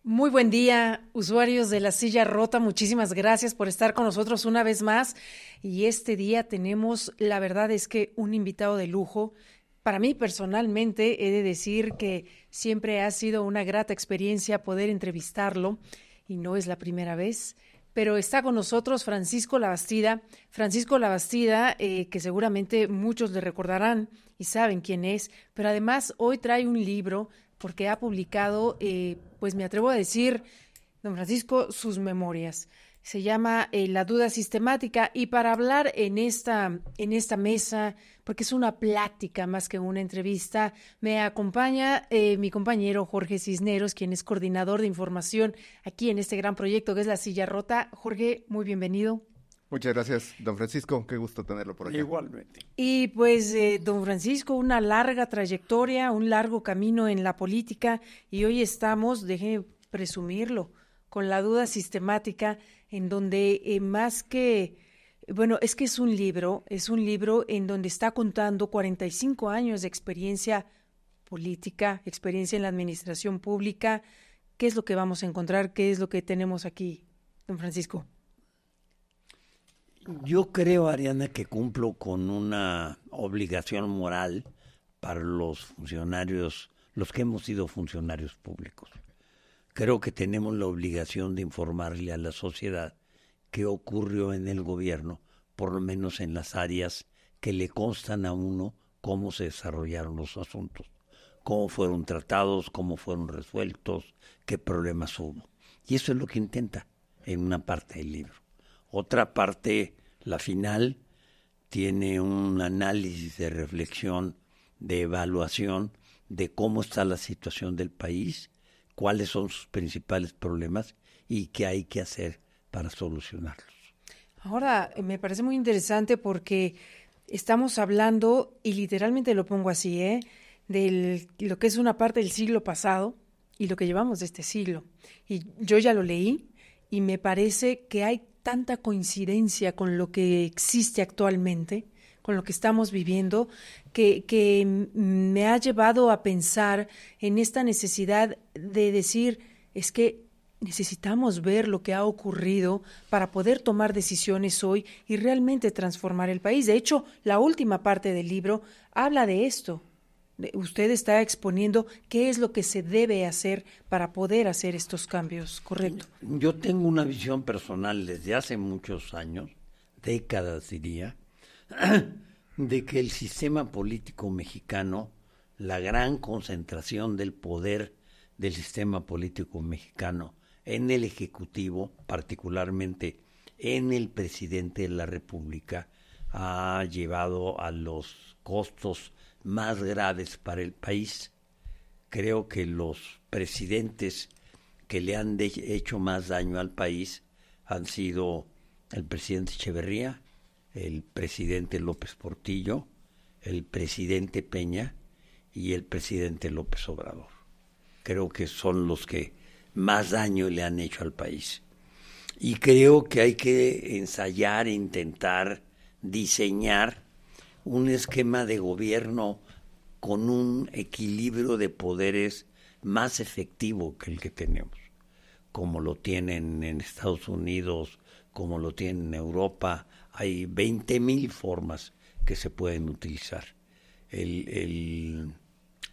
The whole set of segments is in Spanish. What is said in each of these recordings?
Muy buen día, usuarios de La Silla Rota. Muchísimas gracias por estar con nosotros una vez más. Y este día tenemos, la verdad es que un invitado de lujo. Para mí personalmente he de decir que siempre ha sido una grata experiencia poder entrevistarlo y no es la primera vez. Pero está con nosotros Francisco Labastida. Francisco Labastida, que seguramente muchos le recordarán y saben quién es, pero además hoy trae un libro porque ha publicado, pues me atrevo a decir, don Francisco, sus memorias. Se llama La duda sistemática y para hablar en esta mesa, porque es una plática más que una entrevista, me acompaña mi compañero Jorge Cisneros, quien es coordinador de información aquí en este gran proyecto que es La Silla Rota. Jorge, muy bienvenido. Muchas gracias, don Francisco. Qué gusto tenerlo por acá. Igualmente. Y pues, don Francisco, una larga trayectoria, un largo camino en la política y hoy estamos, déjeme presumirlo, con la duda sistemática en donde más que, bueno, es que es un libro en donde está contando 45 años de experiencia política, experiencia en la administración pública. ¿Qué es lo que vamos a encontrar? ¿Qué es lo que tenemos aquí, don Francisco? Yo creo, Ariana, que cumplo con una obligación moral para los funcionarios, los que hemos sido funcionarios públicos. Creo que tenemos la obligación de informarle a la sociedad qué ocurrió en el gobierno, por lo menos en las áreas que le constan a uno cómo se desarrollaron los asuntos, cómo fueron tratados, cómo fueron resueltos, qué problemas hubo. Y eso es lo que intenta en una parte del libro. Otra parte, la final, tiene un análisis de reflexión, de evaluación de cómo está la situación del país, cuáles son sus principales problemas y qué hay que hacer para solucionarlos. Ahora, me parece muy interesante porque estamos hablando, y literalmente lo pongo así, de lo que es una parte del siglo pasado y lo que llevamos de este siglo. Y yo ya lo leí y me parece que hay tanta coincidencia con lo que existe actualmente, con lo que estamos viviendo, que me ha llevado a pensar en esta necesidad de decir, es que necesitamos ver lo que ha ocurrido para poder tomar decisiones hoy y realmente transformar el país. De hecho, la última parte del libro habla de esto. Usted está exponiendo qué es lo que se debe hacer para poder hacer estos cambios, ¿correcto? Yo tengo una visión personal desde hace muchos años, décadas diría, de que el sistema político mexicano, la gran concentración del poder del sistema político mexicano en el Ejecutivo, particularmente en el presidente de la República, ha llevado a los costos más graves para el país. Creo que los presidentes que le han hecho más daño al país han sido el presidente Echeverría, el presidente López Portillo, el presidente Peña y el presidente López Obrador. Creo que son los que más daño le han hecho al país. Y creo que hay que ensayar, intentar diseñar un esquema de gobierno con un equilibrio de poderes más efectivo que el que tenemos, como lo tienen en Estados Unidos, como lo tienen en Europa. Hay 20,000 formas que se pueden utilizar.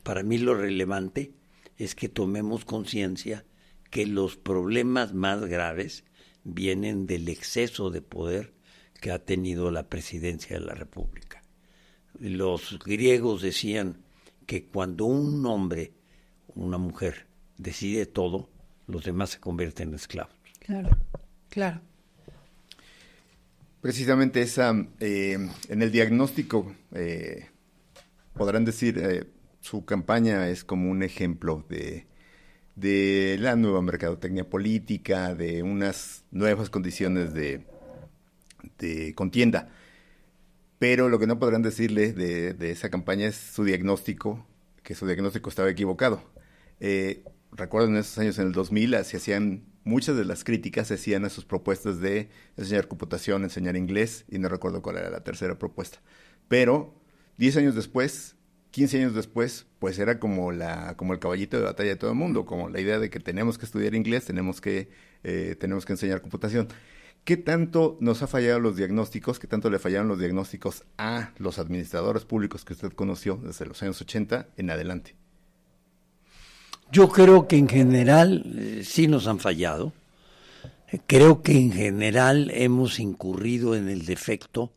Para mí lo relevante es que tomemos conciencia que los problemas más graves vienen del exceso de poder que ha tenido la presidencia de la República. Los griegos decían que cuando un hombre, una mujer, decide todo, los demás se convierten en esclavos. Claro, claro. Precisamente en el diagnóstico, podrán decir, su campaña es como un ejemplo de la nueva mercadotecnia política, de unas nuevas condiciones de contienda. Pero lo que no podrán decirle de esa campaña es su diagnóstico, que su diagnóstico estaba equivocado. Recuerdo en esos años, en el 2000, se hacían muchas de las críticas, se hacían a sus propuestas de enseñar computación, enseñar inglés, y no recuerdo cuál era la tercera propuesta. Pero 10 años después, 15 años después, pues era como el caballito de batalla de todo el mundo, como la idea de que tenemos que estudiar inglés, tenemos que enseñar computación. ¿Qué tanto nos ha fallado los diagnósticos? ¿Qué tanto le fallaron los diagnósticos a los administradores públicos que usted conoció desde los años 80 en adelante? Yo creo que en general sí nos han fallado. Creo que en general hemos incurrido en el defecto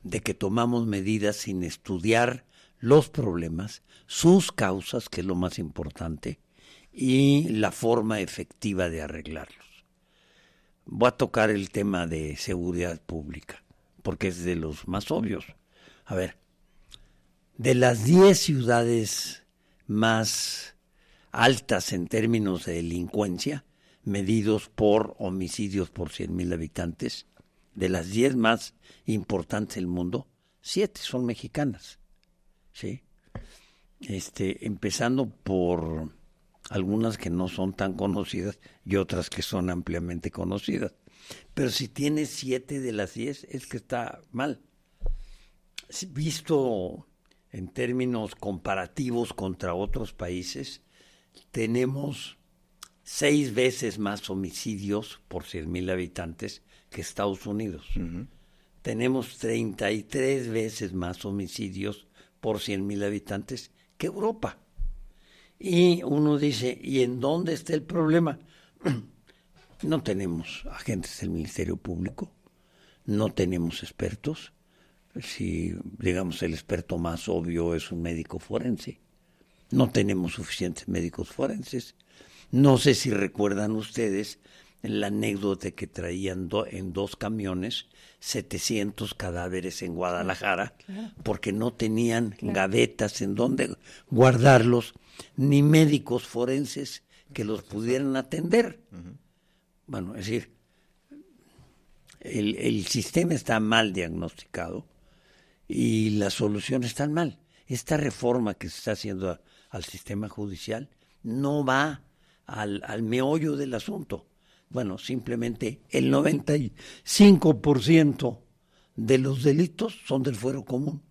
de que tomamos medidas sin estudiar los problemas, sus causas, que es lo más importante, y la forma efectiva de arreglarlos. Voy a tocar el tema de seguridad pública, porque es de los más obvios. A ver, de las 10 ciudades más altas en términos de delincuencia, medidos por homicidios por 100,000 habitantes, de las 10 más importantes del mundo, 7 son mexicanas. ¿Sí? Empezando por algunas que no son tan conocidas y otras que son ampliamente conocidas. Pero si tiene 7 de las 10 es que está mal. Visto en términos comparativos contra otros países, tenemos 6 veces más homicidios por 100,000 habitantes que Estados Unidos. Uh-huh. Tenemos 33 veces más homicidios por 100,000 habitantes que Europa. Y uno dice, ¿y en dónde está el problema? No tenemos agentes del Ministerio Público, no tenemos expertos. Si, digamos, el experto más obvio es un médico forense. No tenemos suficientes médicos forenses. No sé si recuerdan ustedes la anécdota que traían en 2 camiones 700 cadáveres en Guadalajara, claro, porque no tenían gavetas en donde guardarlos, ni médicos forenses que los pudieran atender. Uh-huh. Bueno, es decir, el sistema está mal diagnosticado y las soluciones están mal. Esta reforma que se está haciendo al sistema judicial no va al meollo del asunto. Bueno, simplemente el 95% de los delitos son del fuero común.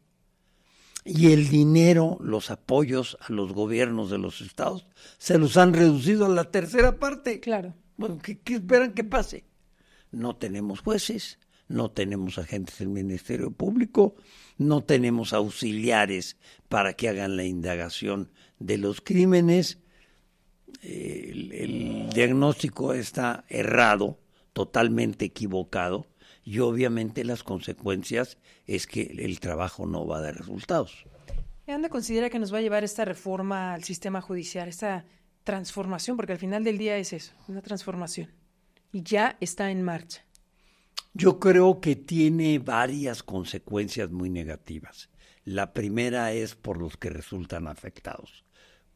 Y el dinero, los apoyos a los gobiernos de los estados, se los han reducido a la tercera parte. Claro. Bueno, ¿qué esperan que pase? No tenemos jueces, no tenemos agentes del Ministerio Público, no tenemos auxiliares para que hagan la indagación de los crímenes. El diagnóstico está errado, totalmente equivocado, y obviamente las consecuencias es que el trabajo no va a dar resultados. ¿A dónde considera que nos va a llevar esta reforma al sistema judicial, esta transformación? Porque al final del día es eso, una transformación, y ya está en marcha. Yo creo que tiene varias consecuencias muy negativas. La primera es por los que resultan afectados,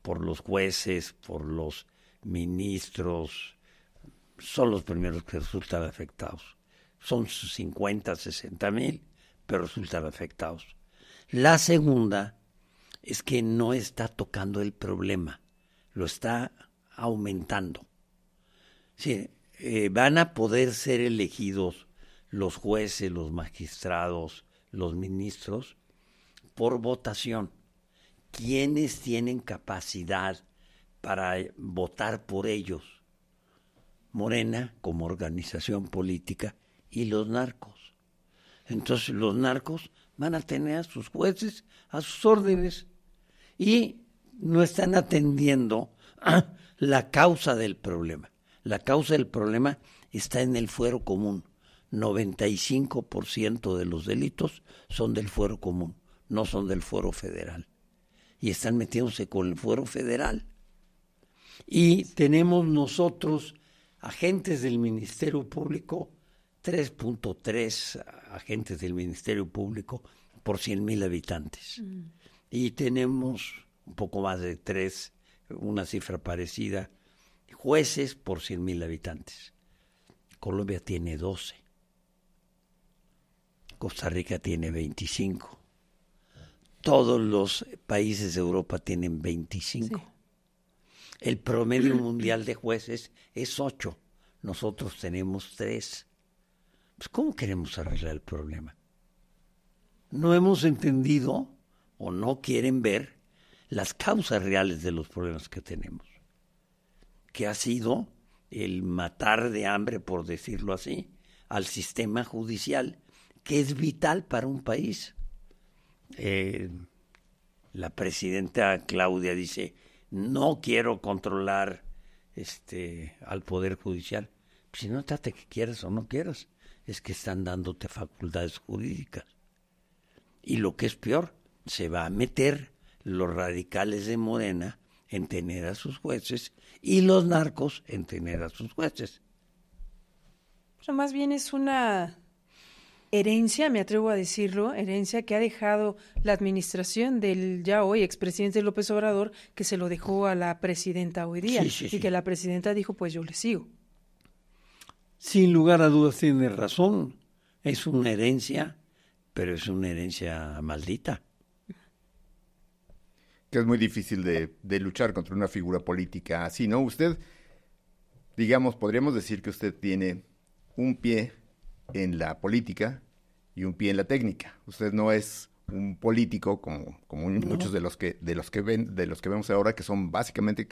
por los jueces, por los ministros, son los primeros que resultan afectados. Son 50, 60,000, pero resultan afectados. La segunda es que no está tocando el problema, lo está aumentando. Sí, van a poder ser elegidos los jueces, los magistrados, los ministros, por votación. ¿Quiénes tienen capacidad para votar por ellos? Morena como organización política y los narcos. Entonces los narcos van a tener a sus jueces a sus órdenes y no están atendiendo a la causa del problema. La causa del problema está en el fuero común. 95% de los delitos son del fuero común, no son del fuero federal. Y están metiéndose con el fuero federal. Y tenemos nosotros, agentes del Ministerio Público, 3.3 agentes del Ministerio Público por 100,000 habitantes. Y tenemos un poco más de 3, una cifra parecida, jueces por 100,000 habitantes. Colombia tiene 12. Costa Rica tiene 25. Todos los países de Europa tienen 25. Sí. El promedio mundial de jueces es 8. Nosotros tenemos 3. Pues, ¿cómo queremos arreglar el problema? No hemos entendido o no quieren ver las causas reales de los problemas que tenemos, que ha sido el matar de hambre, por decirlo así, al sistema judicial, que es vital para un país. La presidenta Claudia dice, no quiero controlar al Poder Judicial. Si no trata que quieras o no quieras, es que están dándote facultades jurídicas. Y lo que es peor, se va a meter los radicales de Morena en tener a sus jueces y los narcos en tener a sus jueces. Pero más bien es una herencia, me atrevo a decirlo, herencia que ha dejado la administración del ya hoy expresidente López Obrador, que se lo dejó a la presidenta hoy día, y que la presidenta dijo, pues yo le sigo. Sin lugar a dudas tiene razón, es una herencia, pero es una herencia maldita. Que es muy difícil de luchar contra una figura política así, ¿no? Usted, digamos, podríamos decir que usted tiene un pie en la política y un pie en la técnica. Usted no es un político como muchos de los que vemos ahora, que son básicamente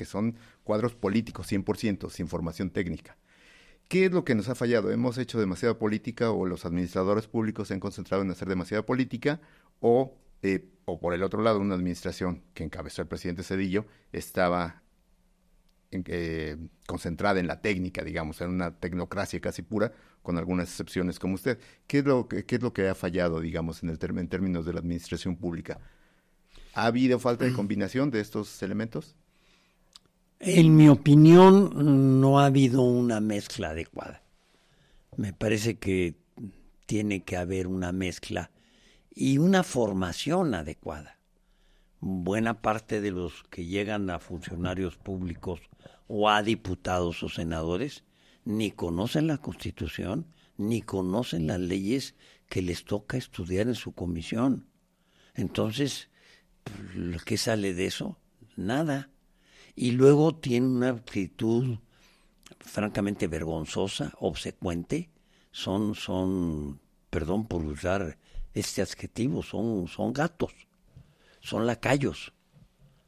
cuadros políticos 100%, sin formación técnica. ¿Qué es lo que nos ha fallado? ¿Hemos hecho demasiada política o los administradores públicos se han concentrado en hacer demasiada política o por el otro lado, una administración que encabezó el presidente Zedillo estaba concentrada en la técnica, digamos, en una tecnocracia casi pura, con algunas excepciones como usted? ¿Qué es lo que ha fallado, digamos, en términos de la administración pública? ¿Ha habido falta de combinación de estos elementos? En mi opinión, no ha habido una mezcla adecuada. Me parece que tiene que haber una mezcla y una formación adecuada. Buena parte de los que llegan a funcionarios públicos o a diputados o senadores ni conocen la Constitución, ni conocen las leyes que les toca estudiar en su comisión. Entonces, ¿qué sale de eso? Nada. Y luego tiene una actitud francamente vergonzosa, obsecuente. Son, perdón por usar este adjetivo, son gatos, son lacayos,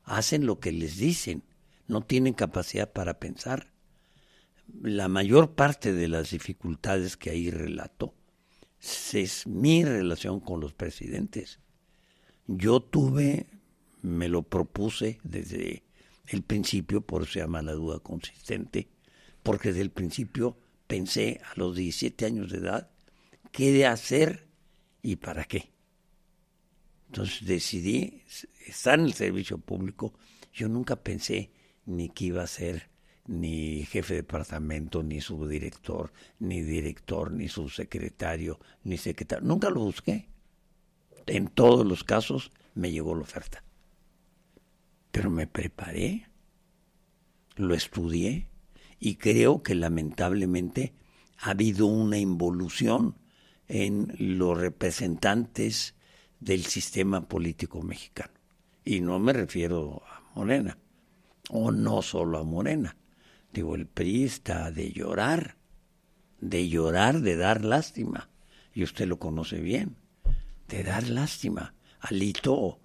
hacen lo que les dicen, no tienen capacidad para pensar. La mayor parte de las dificultades que ahí relato es mi relación con los presidentes. Yo me lo propuse desde el principio, por eso se llama la duda consistente, porque desde el principio pensé a los 17 años de edad qué de hacer y para qué. Entonces decidí estar en el servicio público. Yo nunca pensé ni que iba a ser ni jefe de departamento, ni subdirector, ni director, ni subsecretario, ni secretario. Nunca lo busqué. En todos los casos me llegó la oferta. Pero me preparé, lo estudié y creo que lamentablemente ha habido una involución en los representantes del sistema político mexicano. Y no me refiero a Morena, o no solo a Morena. Digo, el PRI está de llorar, de dar lástima. Y usted lo conoce bien, de dar lástima. Alito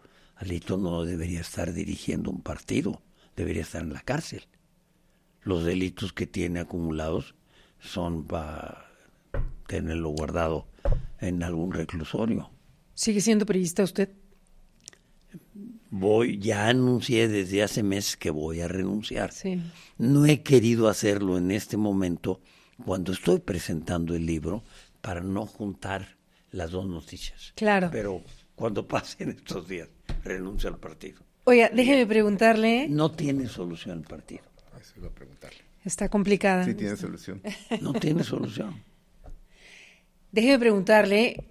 no debería estar dirigiendo un partido, debería estar en la cárcel. Los delitos que tiene acumulados son para tenerlo guardado en algún reclusorio. ¿Sigue siendo priista usted? Ya anuncié desde hace meses que voy a renunciar. Sí. No he querido hacerlo en este momento cuando estoy presentando el libro para no juntar las dos noticias. Claro. Pero cuando pasen estos días, renuncio al partido. Oiga, déjeme preguntarle. No tiene solución el partido. Eso iba a preguntarle. Está complicada. Sí tiene solución. No tiene solución. Déjeme preguntarle,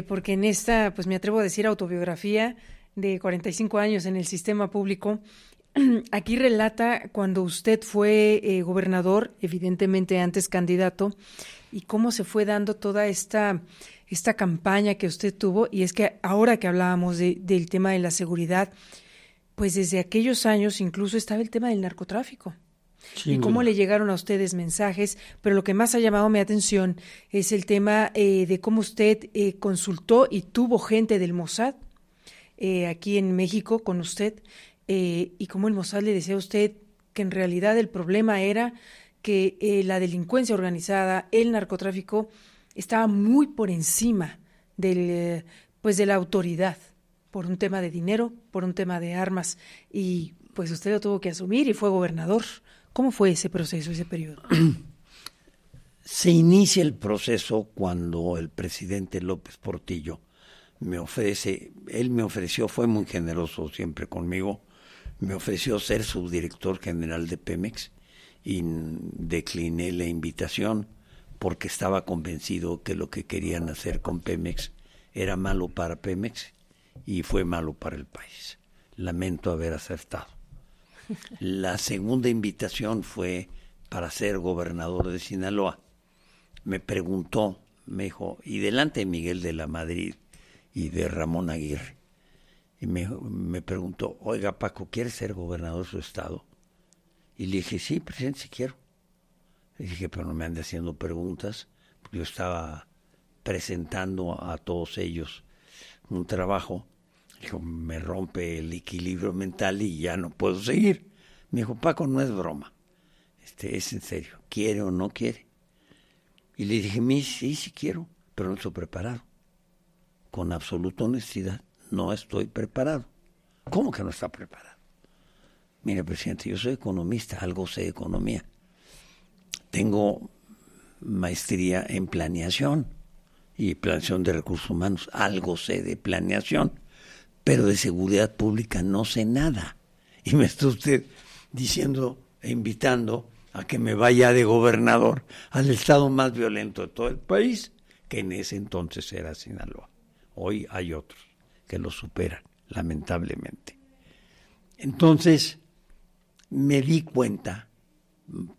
porque en esta, pues me atrevo a decir, autobiografía de 45 años en el sistema público, aquí relata cuando usted fue gobernador, evidentemente antes candidato, y cómo se fue dando toda esta campaña que usted tuvo. Y es que ahora que hablábamos del tema de la seguridad, pues desde aquellos años incluso estaba el tema del narcotráfico. Sí, y cómo le llegaron a ustedes mensajes, pero lo que más ha llamado mi atención es el tema de cómo usted consultó y tuvo gente del Mossad aquí en México con usted y cómo el Mossad le decía a usted que en realidad el problema era que la delincuencia organizada, el narcotráfico, estaba muy por encima de la autoridad, por un tema de dinero, por un tema de armas, y pues usted lo tuvo que asumir y fue gobernador. ¿Cómo fue ese proceso, ese periodo? Se inicia el proceso cuando el presidente López Portillo él me ofreció, fue muy generoso siempre conmigo, me ofreció ser subdirector general de Pemex y decliné la invitación porque estaba convencido que lo que querían hacer con Pemex era malo para Pemex y fue malo para el país. Lamento haber acertado. La segunda invitación fue para ser gobernador de Sinaloa. Me preguntó, me dijo, y delante de Miguel de la Madrid y de Ramón Aguirre, y me preguntó, oiga Paco, ¿quieres ser gobernador de su estado? Y le dije, sí, presidente, sí quiero. Le dije, pero no me ande haciendo preguntas, porque yo estaba presentando a todos ellos un trabajo. Dijo, me rompe el equilibrio mental y ya no puedo seguir. Me dijo, Paco, no es broma, es en serio, ¿quiere o no quiere? Y le dije, sí quiero, pero no estoy preparado. Con absoluta honestidad, no estoy preparado. ¿Cómo que no está preparado? Mire, presidente, yo soy economista, algo sé de economía. Tengo maestría en planeación y planeación de recursos humanos, algo sé de planeación, pero de seguridad pública no sé nada. Y me está usted diciendo e invitando a que me vaya de gobernador al estado más violento de todo el país, que en ese entonces era Sinaloa. Hoy hay otros que lo superan, lamentablemente. Entonces, me di cuenta,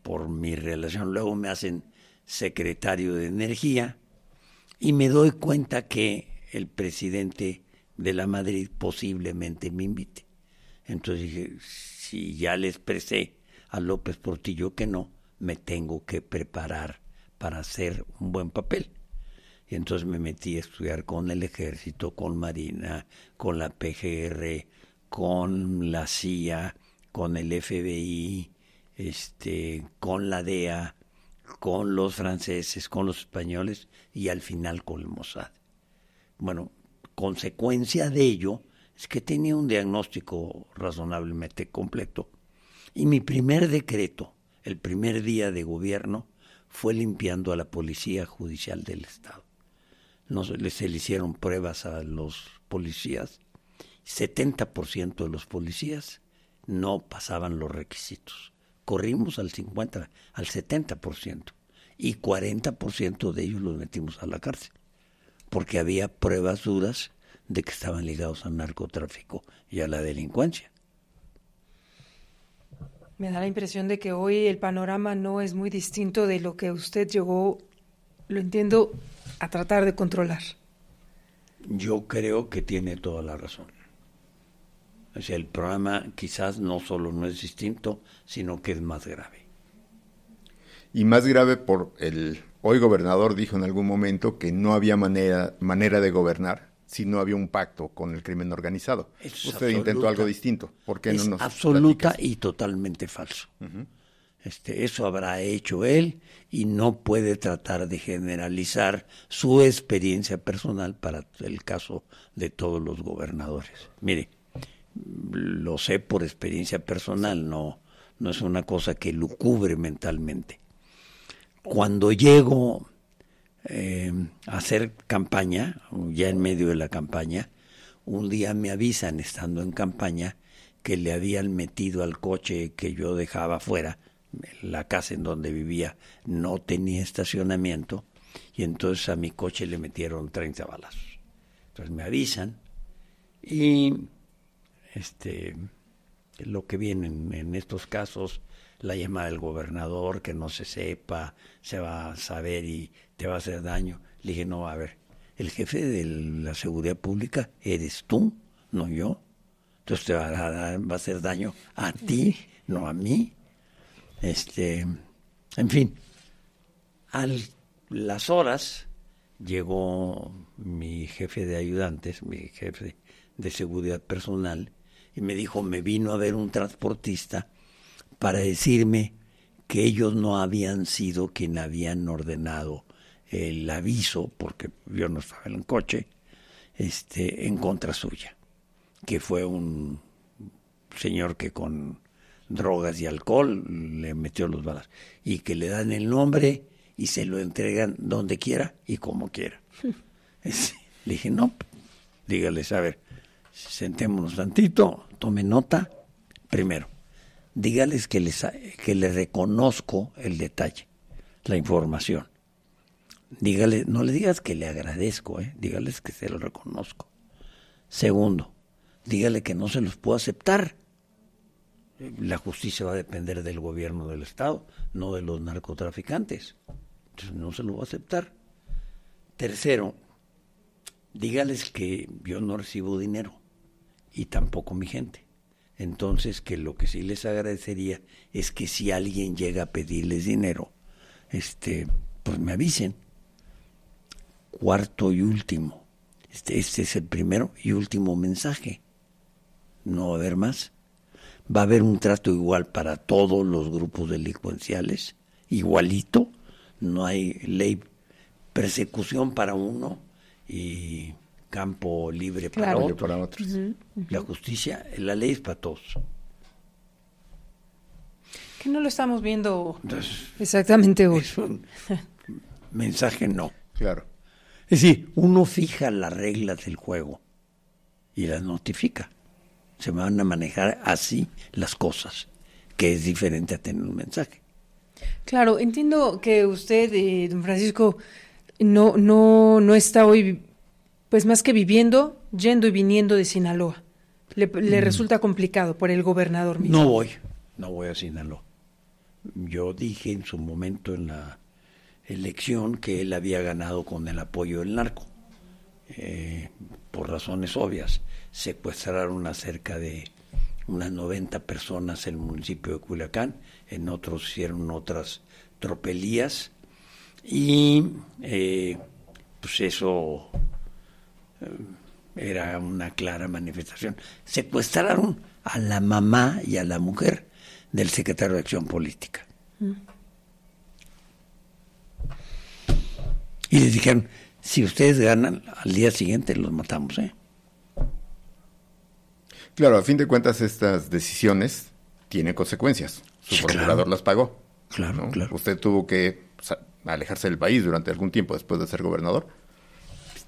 por mi relación, luego me hacen secretario de Energía, y me doy cuenta que el presidente de la Madrid posiblemente me invite. Entonces dije, si ya le expresé a López Portillo que no, me tengo que preparar para hacer un buen papel. Y entonces me metí a estudiar con el Ejército, con Marina, con la PGR, con la CIA, con el FBI, con la DEA, con los franceses, con los españoles y al final con el Mossad. Bueno, consecuencia de ello es que tenía un diagnóstico razonablemente completo. Y mi primer decreto, el primer día de gobierno, fue limpiando a la Policía Judicial del Estado. Se le hicieron pruebas a los policías. 70% de los policías no pasaban los requisitos. Corrimos al 70%. Y 40% de ellos los metimos a la cárcel. Porque había pruebas duras de que estaban ligados al narcotráfico y a la delincuencia. Me da la impresión de que hoy el panorama no es muy distinto de lo que usted llegó, lo entiendo, a tratar de controlar. Yo creo que tiene toda la razón. O sea, el programa quizás no solo no es distinto, sino que es más grave. Y más grave por el hoy gobernador dijo en algún momento que no había manera de gobernar si no había un pacto con el crimen organizado. Usted intentó algo distinto. ¿Por qué no nos absoluta platicas? Y totalmente falso. Uh-huh. Eso habrá hecho él y no puede tratar de generalizar su experiencia personal para el caso de todos los gobernadores. Mire, lo sé por experiencia personal, no es una cosa que lucubre mentalmente. Cuando llego a hacer campaña, ya en medio de la campaña, un día me avisan, estando en campaña, que le habían metido al coche que yo dejaba afuera. La casa en donde vivía no tenía estacionamiento y entonces a mi coche le metieron 30 balazos. Entonces me avisan y lo que viene en estos casos, la llamada del gobernador, que no se sepa, se va a saber y te va a hacer daño. Le dije, no, a ver, el jefe de la seguridad pública eres tú, no yo. Entonces te va a hacer daño a ti, no a mí. En fin, a las horas llegó mi jefe de ayudantes, mi jefe de seguridad personal, y me dijo, me vino a ver un transportista para decirme que ellos no habían sido quien habían ordenado el aviso, porque yo no estaba en el coche, en contra suya, que fue un señor que con drogas y alcohol le metió los balas, y que le dan el nombre y se lo entregan donde quiera y como quiera. Le dije, no, dígales, a ver, sentémonos tantito, tome nota. Primero, dígales que les reconozco el detalle, la información. Dígale, no le digas que le agradezco, dígales que se lo reconozco. Segundo, dígale que no se los puedo aceptar. La justicia va a depender del gobierno del Estado, no de los narcotraficantes. Entonces no se lo voy a aceptar. Tercero, dígales que yo no recibo dinero y tampoco mi gente. Entonces, que lo que sí les agradecería es que si alguien llega a pedirles dinero, pues me avisen. Cuarto y último, este es el primero y último mensaje. No va a haber más. Va a haber un trato igual para todos los grupos delincuenciales, igualito. No hay ley, persecución para uno y campo libre para claro, otros. Para otros. La justicia, la ley es para todos. Que no lo estamos viendo Entonces, exactamente hoy. Es un mensaje no. Claro. Es decir, uno fija las reglas del juego y las notifica. Se van a manejar así las cosas, que es diferente a tener un mensaje. Claro, entiendo que usted, don Francisco, no está hoy, pues más que viviendo, yendo y viniendo de Sinaloa. Le resulta complicado por el gobernador mismo. No voy a Sinaloa. Yo dije en su momento en la elección que él había ganado con el apoyo del narco. Por razones obvias, secuestraron a cerca de unas 90 personas en el municipio de Culiacán, en otros hicieron otras tropelías y pues eso era una clara manifestación. Secuestraron a la mamá y a la mujer del secretario de Acción Política. Y les dijeron, si ustedes ganan, al día siguiente los matamos, Claro, a fin de cuentas estas decisiones tienen consecuencias. Su procurador las pagó. Claro, ¿no? claro. Usted tuvo que alejarse del país durante algún tiempo después de ser gobernador.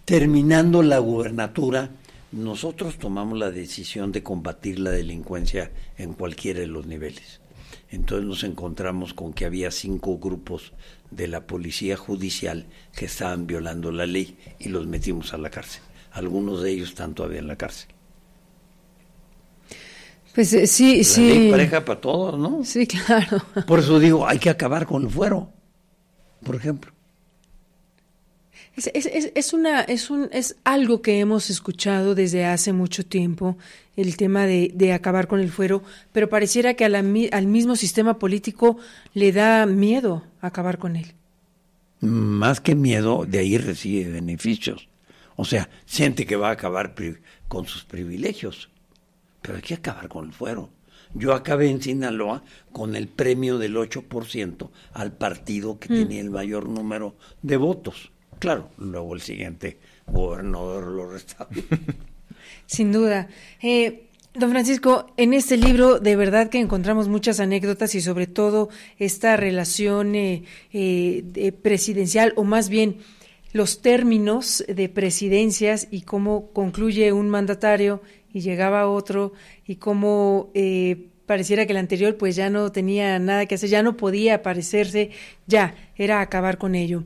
Terminando la gubernatura, nosotros tomamos la decisión de combatir la delincuencia en cualquiera de los niveles. Entonces nos encontramos con que había 5 grupos de la policía judicial que estaban violando la ley y los metimos a la cárcel. Algunos de ellos están todavía en la cárcel. Pues sí, la ley pareja para todos, ¿no? Sí, claro. Por eso digo, hay que acabar con el fuero, por ejemplo. Es algo que hemos escuchado desde hace mucho tiempo, el tema de acabar con el fuero, pero pareciera que al mismo sistema político le da miedo acabar con él. Más que miedo, de ahí recibe beneficios. O sea, siente que va a acabar con sus privilegios, pero hay que acabar con el fuero. Yo acabé en Sinaloa con el premio del 8% al partido que tenía el mayor número de votos. Claro, luego el siguiente gobernador lo restableció. Sin duda. Don Francisco, en este libro de verdad que encontramos muchas anécdotas y sobre todo esta relación presidencial, o más bien los términos de presidencias y cómo concluye un mandatario y llegaba otro y cómo pareciera que el anterior pues ya no tenía nada que hacer, ya no podía parecerse, ya era acabar con ello.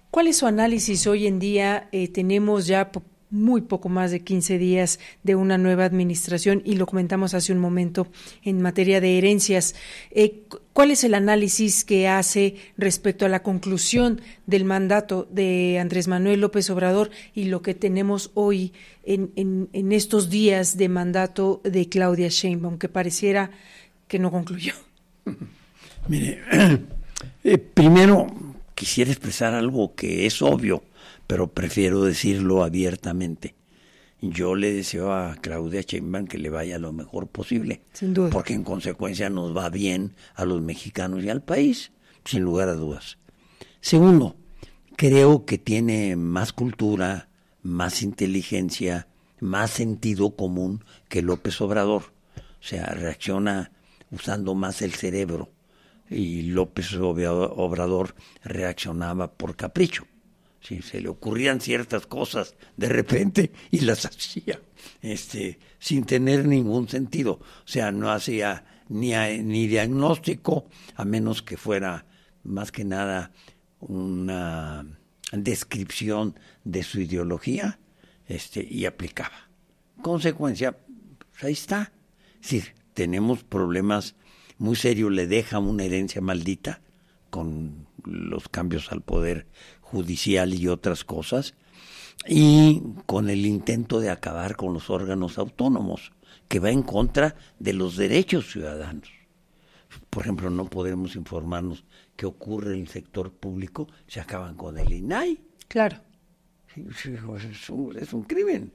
¿Cuál es su análisis hoy en día? Tenemos ya muy poco más de 15 días de una nueva administración y lo comentamos hace un momento en materia de herencias. ¿Cuál es el análisis que hace respecto a la conclusión del mandato de Andrés Manuel López Obrador y lo que tenemos hoy en estos días de mandato de Claudia Sheinbaum, que pareciera que no concluyó? Mire, primero quisiera expresar algo que es obvio, pero prefiero decirlo abiertamente. yo le deseo a Claudia Sheinbaum que le vaya lo mejor posible. Sin duda. Porque en consecuencia nos va bien a los mexicanos y al país, sin lugar a dudas. Segundo, creo que tiene más cultura, más inteligencia, más sentido común que López Obrador. O sea, reacciona usando más el cerebro. Y López Obrador reaccionaba por capricho. Sí, se le ocurrían ciertas cosas de repente y las hacía sin tener ningún sentido. O sea, no hacía ni diagnóstico, a menos que fuera más que nada una descripción de su ideología, y aplicaba. Consecuencia, pues ahí está. Es decir, tenemos problemas muy serios, le deja una herencia maldita con los cambios al poder judicial y otras cosas, y con el intento de acabar con los órganos autónomos, que va en contra de los derechos ciudadanos. Por ejemplo, no podemos informarnos qué ocurre en el sector público, se acaban con el INAI. Claro. Sí, es un crimen.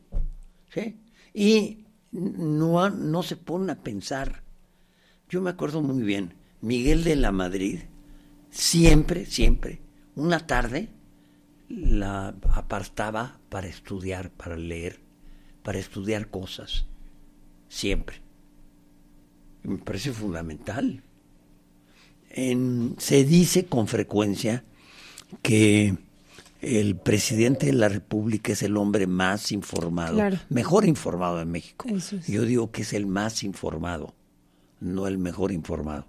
¿Sí? Y no se ponen a pensar. Yo me acuerdo muy bien, Miguel de la Madrid, siempre, una tarde la apartaba para estudiar, para leer, para estudiar cosas, siempre. Y me parece fundamental. Se dice con frecuencia que el presidente de la República es el hombre más informado, claro, mejor informado de México. Eso es. Yo digo que es el más informado, no el mejor informado.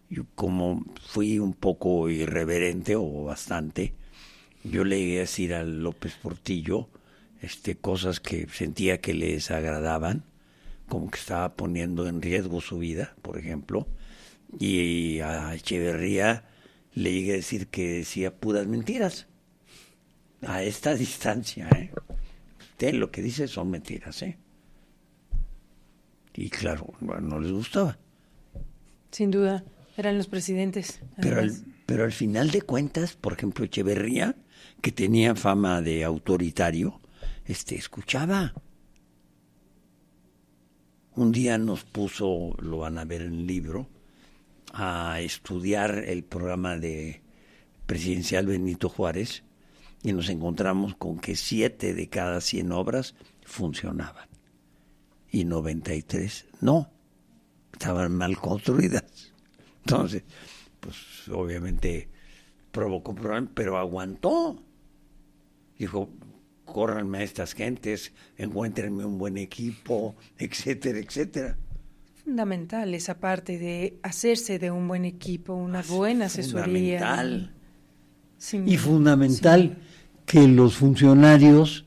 Yo, como fui un poco irreverente o bastante, yo le llegué a decir a López Portillo cosas que sentía que le desagradaban, como que estaba poniendo en riesgo su vida, por ejemplo, y a Echeverría le llegué a decir que decía puras mentiras. A esta distancia, usted lo que dice son mentiras, Y claro, no les gustaba. Sin duda, eran los presidentes. Pero al final de cuentas, por ejemplo, Echeverría, que tenía fama de autoritario, escuchaba. Un día nos puso, lo van a ver en el libro, a estudiar el programa de presidencial Benito Juárez, y nos encontramos con que 7 de cada 100 obras funcionaban y 93 no, estaban mal construidas. Entonces, pues obviamente provocó problemas, pero aguantó. Dijo, córranme a estas gentes, encuéntrenme un buen equipo, etcétera, etcétera. Fundamental esa parte de hacerse de un buen equipo, una buena asesoría. Fundamental. Sin Y fundamental que los funcionarios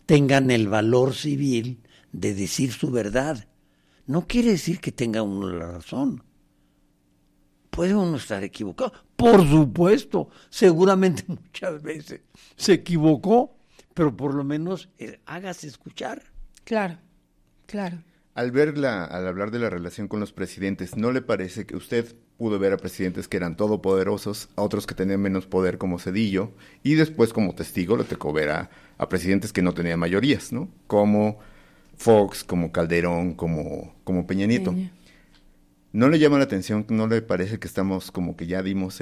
tengan el valor civil de decir su verdad. No quiere decir que tenga uno la razón. Puede uno estar equivocado. Por supuesto, seguramente muchas veces se equivocó, pero por lo menos hágase escuchar. Claro, claro. Al hablar de la relación con los presidentes, ¿no le parece que usted pudo ver a presidentes que eran todopoderosos, a otros que tenían menos poder como Zedillo, y después como testigo le tocó ver a presidentes que no tenían mayorías, ¿no? Como Fox, como Calderón, como Peña Nieto. Peña. ¿No le llama la atención, no le parece que estamos como que ya dimos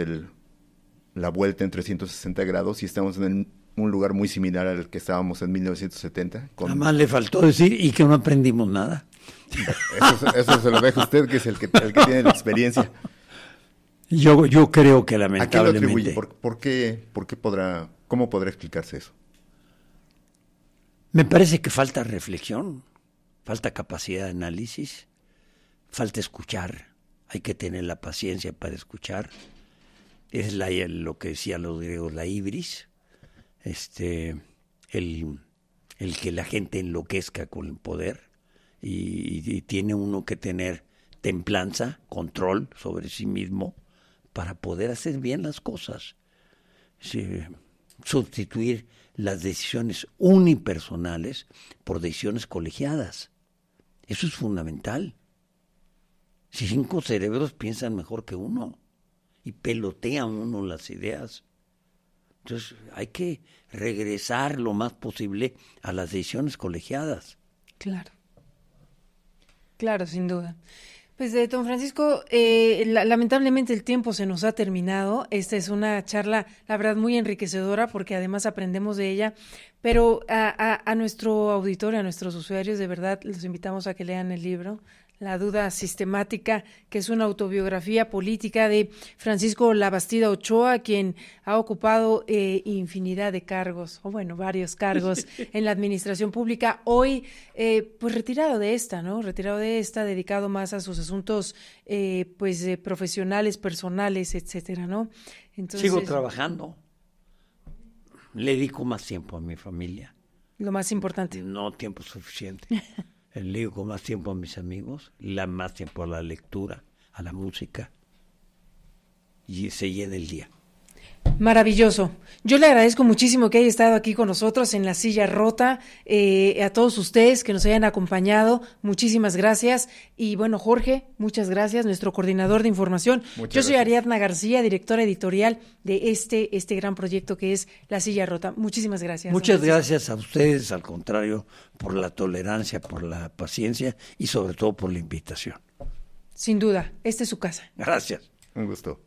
la vuelta en 360 grados y estamos en un lugar muy similar al que estábamos en 1970? Además le faltó decir y que no aprendimos nada. Eso se lo deja usted, que es el que tiene la experiencia. Yo creo que ¿A qué lo lamentablemente. atribuye? ¿Cómo podrá explicarse eso? Me parece que falta reflexión, falta capacidad de análisis, falta escuchar. Hay que tener la paciencia para escuchar. Es lo que decían los griegos, la ibris, el que la gente enloquezca con el poder, y tiene uno que tener templanza, control sobre sí mismo para poder hacer bien las cosas. Sustituir las decisiones unipersonales por decisiones colegiadas. Eso es fundamental. Si 5 cerebros piensan mejor que uno y pelotean uno las ideas, Entonces hay que regresar lo más posible a las decisiones colegiadas. Claro. Claro, sin duda. Pues don Francisco, lamentablemente el tiempo se nos ha terminado. Esta es una charla, la verdad, muy enriquecedora porque además aprendemos de ella. Pero a nuestro auditorio, a nuestros usuarios, de verdad, los invitamos a que lean el libro La duda sistemática, que es una autobiografía política de Francisco Labastida Ochoa, quien ha ocupado infinidad de cargos, o bueno, varios cargos en la administración pública. Hoy, pues retirado de esta, ¿no? Retirado de esta, dedicado más a sus asuntos, profesionales, personales, etcétera, ¿no? Entonces, sigo trabajando. Le dedico más tiempo a mi familia. Lo más importante. No tiempo suficiente. Le dedico más tiempo a mis amigos, más tiempo a la lectura, a la música, y se llena el día. Maravilloso. Yo le agradezco muchísimo que haya estado aquí con nosotros en La Silla Rota, a todos ustedes que nos hayan acompañado, muchísimas gracias. Y bueno, Jorge, muchas gracias, nuestro coordinador de información. Yo soy Ariadna García, directora editorial de este gran proyecto que es La Silla Rota. Muchísimas gracias. Muchas gracias a ustedes, al contrario, por la tolerancia, por la paciencia y sobre todo por la invitación. Sin duda, esta es su casa. Gracias. Un gusto.